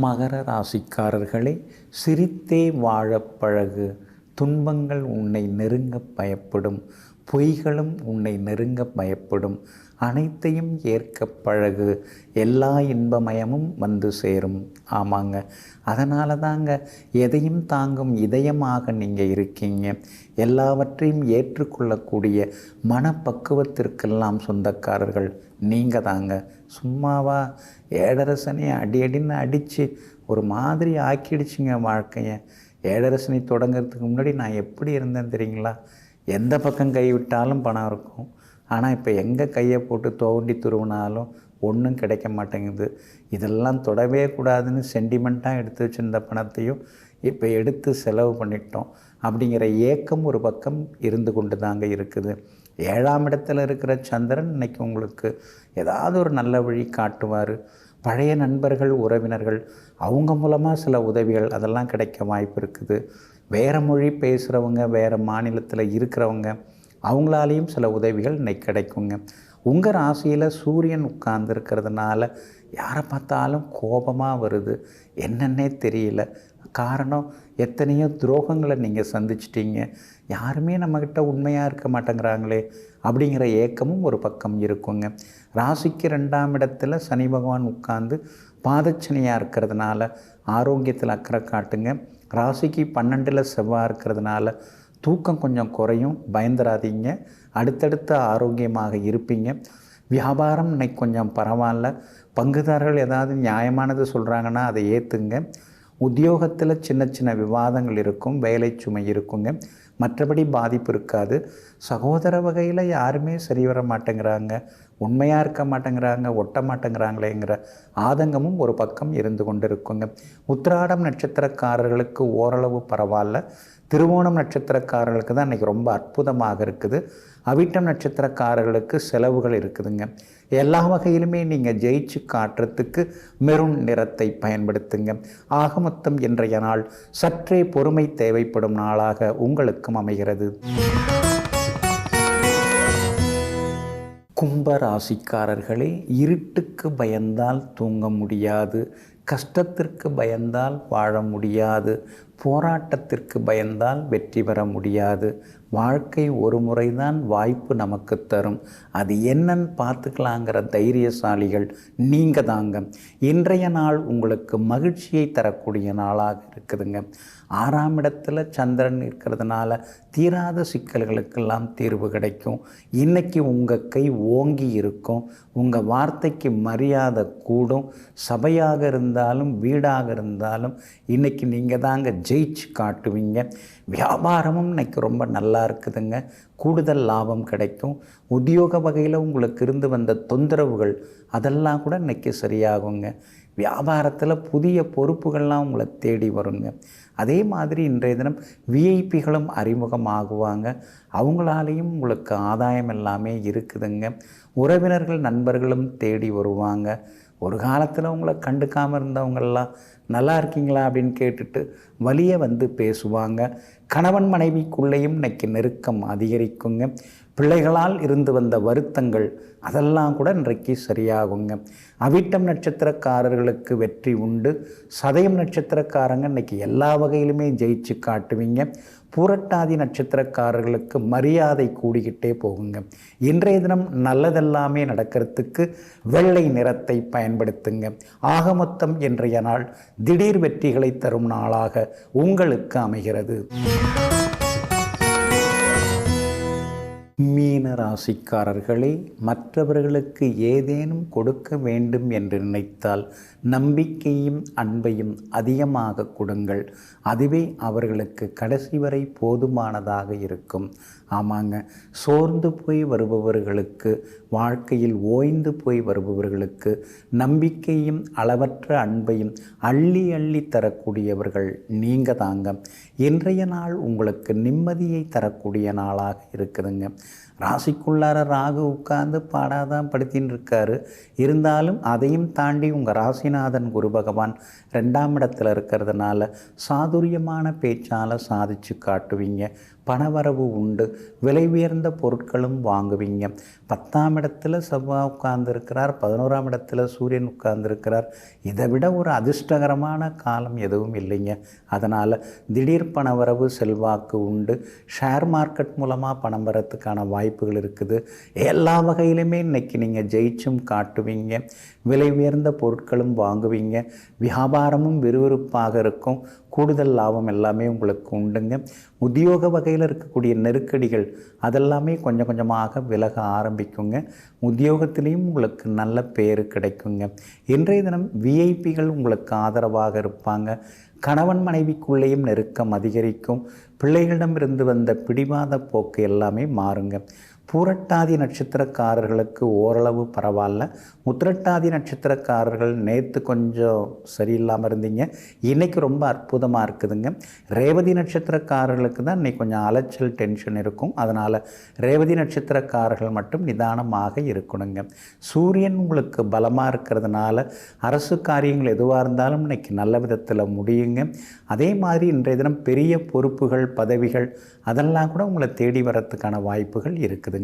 மகர ராசிக்காரர்களே, சிரித்தே வாழப் பழகு. துன்பங்கள் உன்னை நெருங்க பயப்படும், பொய்களும் உன்னை நெருங்க பயப்படும். அனைத்தையும் ஏற்க பழகு, எல்லா இன்பமயமும் வந்து சேரும். ஆமாங்க. அதனால தாங்க எதையும் தாங்கும் இதயமாக நீங்கள் இருக்கீங்க. எல்லாவற்றையும் ஏற்றுக்கொள்ளக்கூடிய மனப்பக்குவத்திற்கெல்லாம் சொந்தக்காரர்கள் நீங்கள் தாங்க. சும்மாவா ஏழரசனை அடின்னு அடித்து ஒரு மாதிரி ஆக்கிடுச்சிங்க வாழ்க்கையை. ஏழரசனை தொடங்கிறதுக்கு முன்னாடி நான் எப்படி இருந்தேன் தெரியுங்களா? எந்த பக்கம் கை விட்டாலும் பணம் இருக்கும். ஆனால் இப்போ எங்கே கையை போட்டு தோண்டி துருவினாலும் ஒன்றும் கிடைக்க மாட்டேங்குது. இதெல்லாம் தொடவே கூடாதுன்னு சென்டிமெண்ட்டாக எடுத்து வச்சுருந்த பணத்தையும் இப்போ எடுத்து செலவு பண்ணிட்டோம் அப்படிங்கிற ஏக்கம் ஒரு பக்கம் இருந்து கொண்டு தாங்க இருக்குது. 7ஆம் இடத்துல இருக்கிற சந்திரன் இன்றைக்கி உங்களுக்கு ஏதாவது ஒரு நல்ல வழி காட்டுவார். பழைய நண்பர்கள், உறவினர்கள் அவங்க மூலமாக சில உதவிகள் அதெல்லாம் கிடைக்க வாய்ப்பு இருக்குது. வேறு மொழி பேசுகிறவங்க, வேறு மாநிலத்தில் இருக்கிறவங்க அவங்களாலேயும் சில உதவிகள் இன்னைக்கு கிடைக்குங்க. உங்கள் ராசியில் சூரியன் உட்கார்ந்துருக்கிறதுனால யாரை பார்த்தாலும் கோபமாக வருது, என்னன்னே தெரியல. காரணம், எத்தனையோ துரோகங்களை நீங்கள் சந்திச்சிட்டீங்க, யாருமே நம்மக்கிட்ட உண்மையாக இருக்க மாட்டேங்கிறாங்களே அப்படிங்கிற ஏக்கமும் ஒரு பக்கம் இருக்குங்க. ராசிக்கு 2ஆம் இடத்துல சனி பகவான் உட்கார்ந்து பாதச்சனியாக இருக்கிறதுனால ஆரோக்கியத்தில் அக்கறை காட்டுங்க. ராசிக்கு 12ல் செவ்வாய் இருக்கிறதுனால தூக்கம் கொஞ்சம் குறையும், பயந்துராதீங்க. அடுத்தடுத்து ஆரோக்கியமாக இருப்பீங்க. வியாபாரம் இன்னைக்கு கொஞ்சம் பரவாயில்ல. பங்குதாரர்கள் ஏதாவது நியாயமானது சொல்கிறாங்கன்னா அதை ஏற்றுங்க. உத்தியோகத்தில் சின்ன சின்ன விவாதங்கள் இருக்கும், வேலை சுமை இருக்குங்க. மற்றபடி பாதிப்பு இருக்காது. சகோதர வகையில் யாருமே சரி வர மாட்டேங்கிறாங்க, உண்மையாக இருக்க மாட்டேங்கிறாங்க, ஒட்ட மாட்டேங்கிறாங்களேங்கிற ஆதங்கமும் ஒரு பக்கம் இருந்து கொண்டு இருக்குங்க. உத்திராடம் நட்சத்திரக்காரர்களுக்கு ஓரளவு பரவாயில்ல. திருவோணம் நட்சத்திரக்காரர்களுக்கு தான் இன்றைக்கி ரொம்ப அற்புதமாக இருக்குது. அவிட்டம் நட்சத்திரக்காரர்களுக்கு செலவுகள் இருக்குதுங்க. எல்லா வகையிலுமே நீங்கள் ஜெயிச்சு காட்டுறதுக்கு மெரூன் நிறத்தை பயன்படுத்துங்க. ஆக மொத்தம் இன்றைய நாள் சற்றே பொறுமை தேவைப்படும் நாளாக உங்களுக்கும் அமைகிறது. கும்பராசிக்காரர்களே, இருட்டுக்கு பயந்தால் தூங்க முடியாது, கஷ்டத்திற்கு பயந்தால் வாழ முடியாது, போராட்டத்திற்கு பயந்தால் வெற்றி பெற முடியாது. வாழ்க்கை ஒரு முறைதான் வாய்ப்பு நமக்கு தரும், அது என்னன்னு பார்த்துக்கலாங்கிற தைரியசாலிகள் நீங்கள் தாங்க. இன்றைய நாள் உங்களுக்கு மகிழ்ச்சியை தரக்கூடிய நாளாக இருக்குதுங்க. 6ஆம் இடத்துல சந்திரன் இருக்கிறதுனால தீராத சிக்கல்களுக்கெல்லாம் தீர்வு கிடைக்கும். இன்றைக்கி உங்கள் கை ஓங்கி இருக்கும், உங்கள் வார்த்தைக்கு மரியாதை கூடும். சபையாக இருந்தாலும் வீடாக இருந்தாலும் இன்றைக்கி நீங்கள் தாங்க ஜெயிச்சு காட்டுவீங்க. வியாபாரமும் இன்றைக்கி ரொம்ப நல்லா இருக்குதுங்க, கூடுதல் லாபம் கிடைக்கும். உத்தியோக வகையில் உங்களுக்கு இருந்து வந்த தொந்தரவுகள் அதெல்லாம் கூட இன்றைக்கி சரியாகுங்க. வியாபாரத்தில் புதிய பொறுப்புகள்லாம் உங்களை தேடி வருங்க. அதே மாதிரி இன்றைய தினம் விஐபிகளும் அறிமுகமாகுவாங்க, அவங்களாலேயும் உங்களுக்கு ஆதாயம் எல்லாமே இருக்குதுங்க. உறவினர்கள் நண்பர்களும் தேடி வருவாங்க. ஒரு காலத்தில் உங்களை கண்டுக்காமல் இருந்தவங்கெல்லாம் நல்லா இருக்கீங்களா அப்படின்னு கேட்டுட்டு வலிய வந்து பேசுவாங்க. கணவன் மனைவிக்குள்ளேயும் இன்னைக்கு நெருக்கம் அதிகரிக்குங்க. பிள்ளைகளால் இருந்து வந்த வருத்தங்கள் அதெல்லாம் கூட இன்றைக்கு சரியாகுங்க. அவிட்டம் நட்சத்திரக்காரர்களுக்கு வெற்றி உண்டு. சதயம் நட்சத்திரக்காரங்க இன்றைக்கி எல்லா வகையிலுமே ஜெயிச்சு காட்டுவீங்க. பூரட்டாதி நட்சத்திரக்காரர்களுக்கு மரியாதை கூடிக்கிட்டே போகுங்க. இன்றைய தினம் நல்லதெல்லாமே நடக்கிறதுக்கு வெள்ளை நிறத்தை பயன்படுத்துங்க. ஆக மொத்தம் இன்றைய நாள் திடீர் வெற்றிகளை தரும் நாளாக உங்களுக்கு அமைகிறது. மீன ராசிக்காரர்களே, மற்றவர்களுக்கு ஏதேனும் கொடுக்க வேண்டும் என்று நினைத்தால் நம்பிக்கையும் அன்பையும் அதிகமாக கொடுங்கள். அதுவே அவர்களுக்கு கடைசி வரை போதுமானதாக இருக்கும். ஆமாங்க, சோர்ந்து போய் வருபவர்களுக்கு, வாழ்க்கையில் ஓய்ந்து போய் வருபவர்களுக்கு நம்பிக்கையும் அளவற்ற அன்பையும் அள்ளி அள்ளி தரக்கூடியவர்கள் நீங்கள் தாங்க. இன்றைய நாள் உங்களுக்கு நிம்மதியை தரக்கூடிய நாளாக இருக்குதுங்க. ராசிக்குள்ளார ராகு உட்கார்ந்து பாடாதான் படுத்தின்னு இருக்காரு. இருந்தாலும் அதையும் தாண்டி உங்கள் ராசிநாதன் குரு பகவான் 2ஆம் இடத்துல இருக்கிறதுனால சாதுரியமான பேச்சால் சாதிச்சு காட்டுவீங்க. பணவரவு உண்டு. விலை உயர்ந்த பொருட்களும் வாங்குவீங்க. 10ஆம் இடத்துல செவ்வாய் உட்கார்ந்துருக்கிறார், 11ஆம் இடத்துல சூரியன் உட்கார்ந்துருக்கிறார். இதை விட ஒரு அதிர்ஷ்டகரமான காலம் எதுவும் இல்லைங்க. அதனால் திடீர் பணவரவு செல்வாக்கு உண்டு. ஷேர் மார்க்கெட் மூலமாக பணம் வரத்துக்கான வாய்ப்புகள் இருக்குது. எல்லா வகையிலுமே இன்றைக்கி நீங்கள் ஜெயிச்சும் காட்டுவீங்க. விலை உயர்ந்த பொருட்களும் வாங்குவீங்க. வியாபாரமும் விறுவிறுப்பாக இருக்கும். கூடுதல் லாபம் எல்லாமே உங்களுக்கு உண்டுங்க. உத்தியோக வகையில் இருக்கக்கூடிய நெருக்கடிகள் அதெல்லாமே கொஞ்சம் கொஞ்சமாக விலக ஆரம்பிக்குங்க. உத்தியோகத்திலையும் உங்களுக்கு நல்ல பேர் கிடைக்குங்க. இன்றைய தினம் விஐபிகள் உங்களுக்கு ஆதரவாக இருப்பாங்க. கணவன் மனைவிக்குள்ளேயும் நெருக்கம் அதிகரிக்கும். பிள்ளைகளிடமிருந்து வந்த பிடிவாத போக்கு எல்லாமே மாறுங்க. பூரட்டாதி நட்சத்திரக்காரர்களுக்கு ஓரளவு பரவாயில்ல. உத்திரட்டாதி நட்சத்திரக்காரர்கள் நேற்று கொஞ்சம் சரியில்லாமல் இருந்தீங்க, இன்றைக்கி ரொம்ப அற்புதமாக இருக்குதுங்க. ரேவதி நட்சத்திரக்காரர்களுக்கு தான் இன்றைக்கி கொஞ்சம் அலைச்சல் டென்ஷன் இருக்கும். அதனால் ரேவதி நட்சத்திரக்காரர்கள் மட்டும் நிதானமாக இருக்கணுங்க. சூரியன் உங்களுக்கு பலமாக இருக்கிறதுனால அரசு காரியங்கள் எதுவாக இருந்தாலும் இன்றைக்கி நல்ல விதத்தில் முடியுங்க. அதே மாதிரி இன்றைய தினம் பெரிய பொறுப்புகள், பதவிகள் அதெல்லாம் கூட உங்களை தேடி வரத்துக்கான வாய்ப்புகள் இருக்குதுங்க.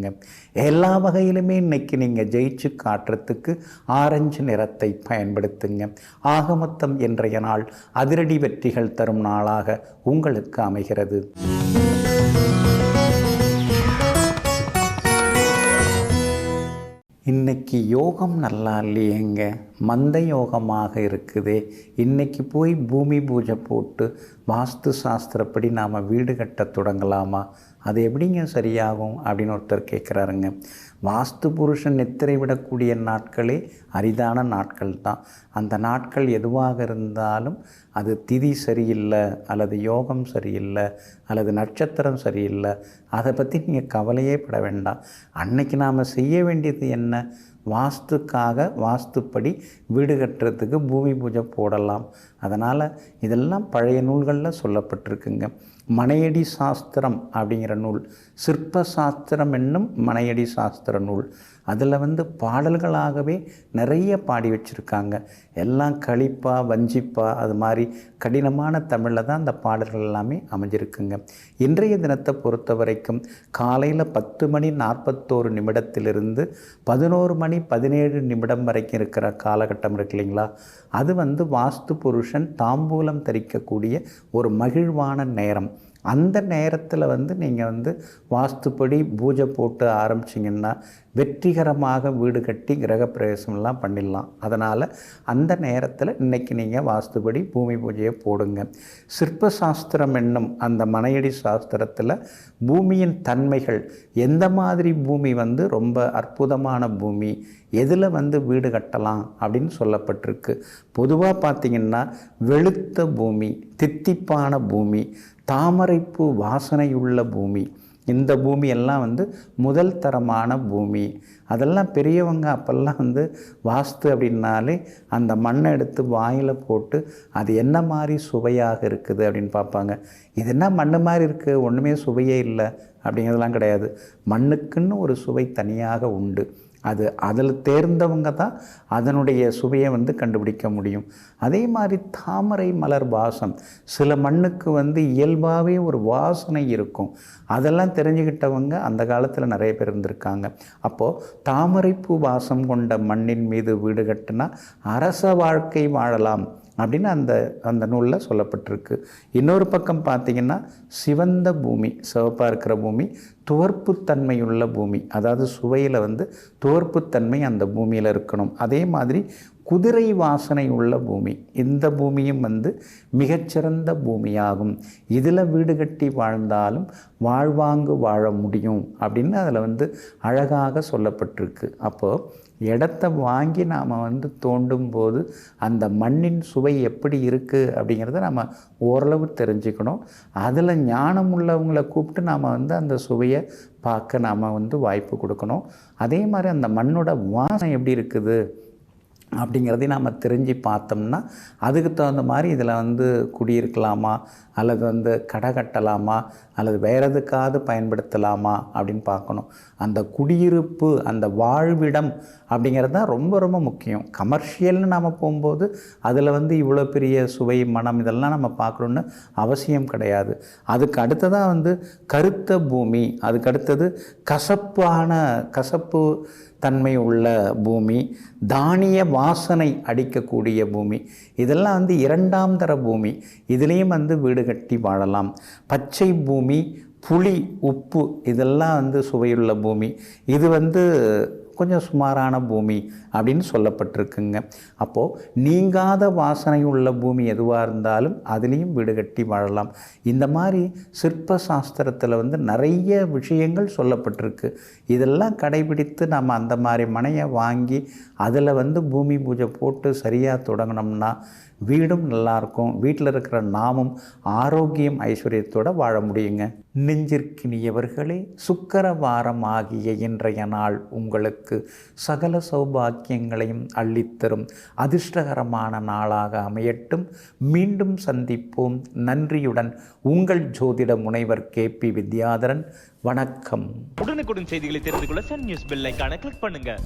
எல்லா வகையிலுமே இன்றைக்கி நீங்கள் ஜெயிச்சு காட்டுறதுக்கு ஆரஞ்சு நிறத்தை பயன்படுத்துங்க. ஆக மொத்தம் இன்றைய நாள் அதிரடி வெற்றிகள் தரும் நாளாக உங்களுக்கு அமைகிறது. இன்றைக்கி யோகம் நல்லா இல்லையேங்க, மந்த யோகமாக இருக்குது. இன்றைக்கி போய் பூமி பூஜை போட்டு வாஸ்து சாஸ்திரப்படி நாம் வீடு கட்ட தொடங்கலாமா? அது எப்படிங்க சரியாகும் அப்படின்னு ஒருத்தர் கேட்குறாருங்க. வாஸ்து புருஷன் நித்திரை விடக்கூடிய நாட்களே அரிதான நாட்கள் தான். அந்த நாட்கள் எதுவாக இருந்தாலும் அது திதி சரியில்லை அல்லது யோகம் சரியில்லை அல்லது நட்சத்திரம் சரியில்லை, அதை பற்றி நீங்கள் கவலையே பட வேண்டாம். அன்னைக்கு நாம் செய்ய வேண்டியது என்ன? வாஸ்துக்காக வாஸ்துப்படி வீடு கட்டுறதுக்கு பூமி பூஜை போடலாம். அதனால் இதெல்லாம் பழைய நூல்களில் சொல்லப்பட்டிருக்குங்க. மனையடி சாஸ்திரம் அப்படிங்கிற நூல், சிற்ப சாஸ்திரம் என்னும் மனையடி சாஸ்திர நூல், அதில் பாடல்களாகவே நிறைய பாடி வச்சுருக்காங்க. எல்லாம் களிப்பா வஞ்சிப்பா அது மாதிரி கடினமான தமிழில் தான் அந்த பாடல்கள் எல்லாமே அமைஞ்சிருக்குங்க. இன்றைய தினத்தை பொறுத்த வரைக்கும் காலையில் 10:41 11:17 வரைக்கும் இருக்கிற காலகட்டம் இருக்கு இல்லைங்களா, அது வாஸ்து புருஷன் தாம்பூலம் தரிக்கக்கூடிய ஒரு மகிழ்வான நேரம். அந்த நேரத்தில் நீங்கள் வாஸ்துப்படி பூஜை போட்டு ஆரம்பிச்சிங்கன்னா வெற்றிகரமாக வீடு கட்டி கிரகப்பிரவேசம்லாம் பண்ணிடலாம். அதனால் அந்த நேரத்தில் இன்றைக்கி நீங்கள் வாஸ்துப்படி பூமி பூஜையை போடுங்க. சிற்பசாஸ்திரம் என்னும் அந்த மனையடி சாஸ்திரத்தில் பூமியின் தன்மைகள், எந்த மாதிரி பூமி ரொம்ப அற்புதமான பூமி, எதில் வீடு கட்டலாம் அப்படின்னு சொல்லப்பட்டிருக்கு. பொதுவாக பார்த்திங்கன்னா வெளுத்த பூமி, தித்திப்பான பூமி, தாமரைப்பூ வாசனையுள்ள பூமி, இந்த பூமி எல்லாம் முதல் தரமான பூமி. அதெல்லாம் பெரியவங்க அப்போல்லாம் வாஸ்து அப்படின்னாலே அந்த மண்ணை எடுத்து வாயில் போட்டு அது என்ன மாதிரி சுவையாக இருக்குது அப்படின்னு பார்ப்பாங்க. இது என்ன மண் மாதிரி இருக்குது, ஒன்றுமே சுவையே இல்லை அப்படிங்கிறதுலாம் கிடையாது. மண்ணுக்குன்னு ஒரு சுவை தனியாக உண்டு. அதில் தேர்ந்தவங்க தான் அதனுடைய சுவையை கண்டுபிடிக்க முடியும். அதே மாதிரி தாமரை மலர் வாசம், சில மண்ணுக்கு இயல்பாகவே ஒரு வாசனை இருக்கும். அதெல்லாம் தெரிஞ்சுக்கிட்டவங்க அந்த காலத்தில் நிறைய பேர் இருந்திருக்காங்க. அப்போது தாமரைப்பூ வாசம் கொண்ட மண்ணின் மீது வீடு கட்டினா அரச வாழ்க்கை வாழலாம் அப்படின்னு அந்த நூலில் சொல்லப்பட்டிருக்கு. இன்னொரு பக்கம் பார்த்திங்கன்னா சிவந்த பூமி, சிவப்பாக இருக்கிற பூமி, துவர்ப்புத்தன்மையுள்ள பூமி, அதாவது சுவையில் துவர்ப்புத்தன்மை அந்த பூமியில் இருக்கணும். அதே மாதிரி குதிரை வாசனை உள்ள பூமி, இந்த பூமியும் மிகச்சிறந்த பூமியாகும். இதில் வீடு கட்டி வாழ்ந்தாலும் வாழ்வாங்கு வாழ முடியும் அப்படின்னு அதில் அழகாக சொல்லப்பட்டிருக்கு. அப்போது இடத்த வாங்கி நாம் தோண்டும் போது அந்த மண்ணின் சுவை எப்படி இருக்குது அப்படிங்கிறத நம்ம ஓரளவு தெரிஞ்சுக்கணும். அதில் ஞானம் உள்ளவங்களை கூப்பிட்டு நாம் அந்த சுவையை பார்க்க நாம் வாய்ப்பு கொடுக்கணும். அதே மாதிரி அந்த மண்ணோட வாசனை எப்படி இருக்குது அப்படிங்கிறதையும் நாம் தெரிஞ்சு பார்த்தோம்னா அதுக்கு தகுந்த மாதிரி இதில் குடியிருக்கலாமா அல்லது கடை கட்டலாமா அல்லது வேறு எதுக்காவது பயன்படுத்தலாமா அப்படின்னு பார்க்கணும். அந்த குடியிருப்பு, அந்த வாழ்விடம் அப்படிங்கிறது தான் ரொம்ப ரொம்ப முக்கியம். கமர்ஷியல்னு நாம் போகும்போது அதில் இவ்வளோ பெரிய சுவை, மனம் இதெல்லாம் நம்ம பார்க்கணுன்னு அவசியம் கிடையாது. அதுக்கு அடுத்ததாக கருத்த பூமி, அதுக்கு அடுத்தது கசப்பு தன்மை உள்ள பூமி, தானிய வாசனை அடிக்கக்கூடிய பூமி, இதெல்லாம் இரண்டாம் தர பூமி. இதுலேயும் வீடு கட்டி வாழலாம். பச்சை பூமி, புளி, உப்பு இதெல்லாம் சுவையுள்ள பூமி. இது கொஞ்சம் சுமாரான பூமி அப்படின்னு சொல்லப்பட்டிருக்குங்க. அப்போது நீங்காத வாசனை உள்ள பூமி எதுவாக இருந்தாலும் அதுலேயும் வீடு கட்டி வாழலாம். இந்த மாதிரி சிற்ப சாஸ்திரத்தில் நிறைய விஷயங்கள் சொல்லப்பட்டிருக்கு. இதெல்லாம் கடைபிடித்து நம்ம அந்த மாதிரி மனையை வாங்கி அதில் பூமி பூஜை போட்டு சரியாக தொடங்கினோம்னா வீடும் நல்லாயிருக்கும். வீட்டில் இருக்கிற நாமும் ஆரோக்கியம் ஐஸ்வர்யத்தோடு வாழ முடியுங்க. நெஞ்சிற்கினியவர்களே, சுக்கிரவாரம் ஆகிய இன்றைய நாள் உங்களுக்கு சகல சௌபாக்கியங்களையும் அள்ளித்தரும் அதிர்ஷ்டகரமான நாளாக அமையட்டும். மீண்டும் சந்திப்போம். நன்றியுடன் உங்கள் ஜோதிட முனைவர் KP வித்யாதரன். வணக்கம். உடனுக்குடன் செய்திகளை தெரிந்து கொள்ள சன் நியூஸ் பெல் ஐகானை கிளிக் பண்ணுங்க.